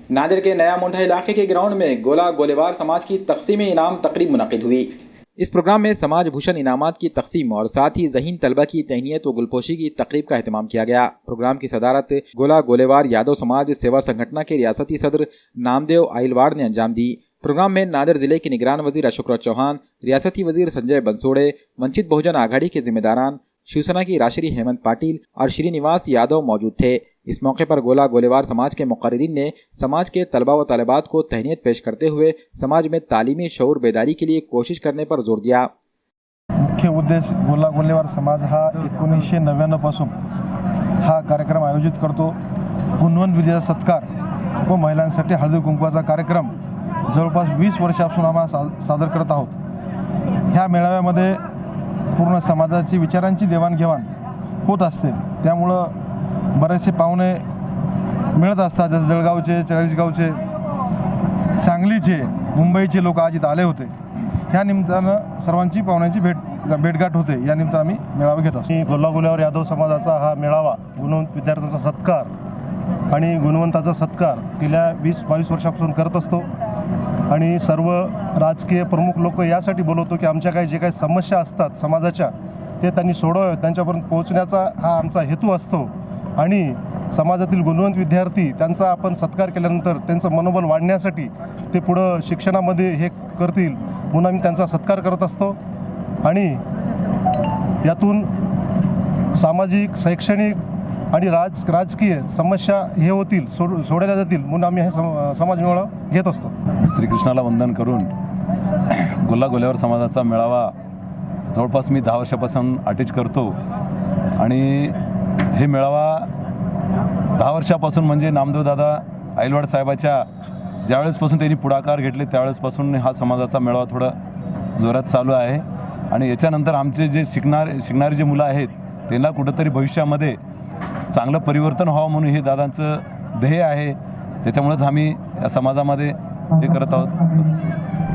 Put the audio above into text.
नादिर के नया मुंडा इलाके के ग्राउंड में गोला गोलेवार समाज की तकसीम इनाम तकरीब मुनक़िद हुई। इस प्रोग्राम में समाज भूषण इनामात की तकसीम और साथ ही ज़हीन तलबा की तहनीत व गुलपोशी की तकरीब का एहतमाम किया गया। प्रोग्राम की सदारत गोला गोलेवार यादव समाज सेवा संगठन के रियासती सदर नामदेव आइलवाड़ ने अंजाम दी। प्रोग्राम में नादिर जिले के निगरान वजीर अशोक चौहान, रियासती वजीर संजय बंसोड़े, वंचित बहुजन आघाड़ी के जिम्मेदारान, शिवसेना की राशि हेमंत पाटिल और श्रीनिवास यादव मौजूद थे। इस मौके पर गोला गोलेवार समाज के मुक़र्रिरीन ने समाज के तलबा व तलबात को तहनीत पेश करते हुए समाज में तालीमी शऊर बेदारी के लिए कोशिश करने पर जोर दिया। मुख्य उद्देश गोला गोलेवार समाज हा 1999 पासून हा कार्यक्रम आयोजित करतो। गुणवंत विजेचा सत्कार व महिलांसाठी हळदी कुंकवाचा कार्यक्रम जवळपास 20 वर्षापासून आम्ही सादर करत आहोत। ह्या मेळाव्यामध्ये पूर्ण समाजाची विचारांची देवाणघेवाण होत असते, त्यामुळं बरेचसे पाहुणे मिळत असतात। जसे जळगावचे, चाळीसगावचे, सांगलीचे, मुंबईचे लोक आज इथं आले होते। ह्या निमित्तानं सर्वांची पाहुण्यांची भेटगाठ होते। या निमित्तानं आम्ही मेळावा घेत असतो। गोला गोलेवार यादव समाजाचा हा मेळावा गुणवंत विद्यार्थ्यांचा सत्कार आणि गुणवंताचा सत्कार गेल्या 20-22 वर्षापासून करत असतो आणि सर्व राजकीय प्रमुख लोक यासाठी बोलवतो की आमच्या जे काही समस्या असतात समाजाच्या ते त्यांनी सोडवावे, त्यांच्यापर्यंत पोहोचण्याचा हा आमचा हेतू असतो आणि समाजातील गुणवंत विद्यार्थी त्यांचा आपण सत्कार केल्यानंतर त्यांचं मनोबल वाढण्यासाठी ते पुढं शिक्षणामध्ये हे करतील म्हणून आम्ही त्यांचा सत्कार करत असतो आणि यातून सामाजिक, शैक्षणिक आणि राजकीय समस्या हे होतील सोडल्या जातील म्हणून आम्ही हे समाज मेळावा घेत असतो। श्रीकृष्णाला वंदन करून गोला गोलेवार समाजाचा मेळावा जवळपास मी 10 वर्षापासून अटेच करतो आणि हे मेळावा 10 वर्षापासून म्हणजे नामदेव दादा आइलवाड साहेबाच्या ज्यावेळेसपासून त्यांनी पुढाकार घेतले त्यावेळेसपासून हा समाजाचा मेळावा थोडा जोरात चालू आहे आणि याच्यानंतर आमचे जे शिकणारी जे मुलं आहेत त्यांना कुठंतरी भविष्यामध्ये चांगलं परिवर्तन व्हावं म्हणून हे दादांचं ध्येय आहे। त्याच्यामुळेच आम्ही या समाजामध्ये हे करत आहोत।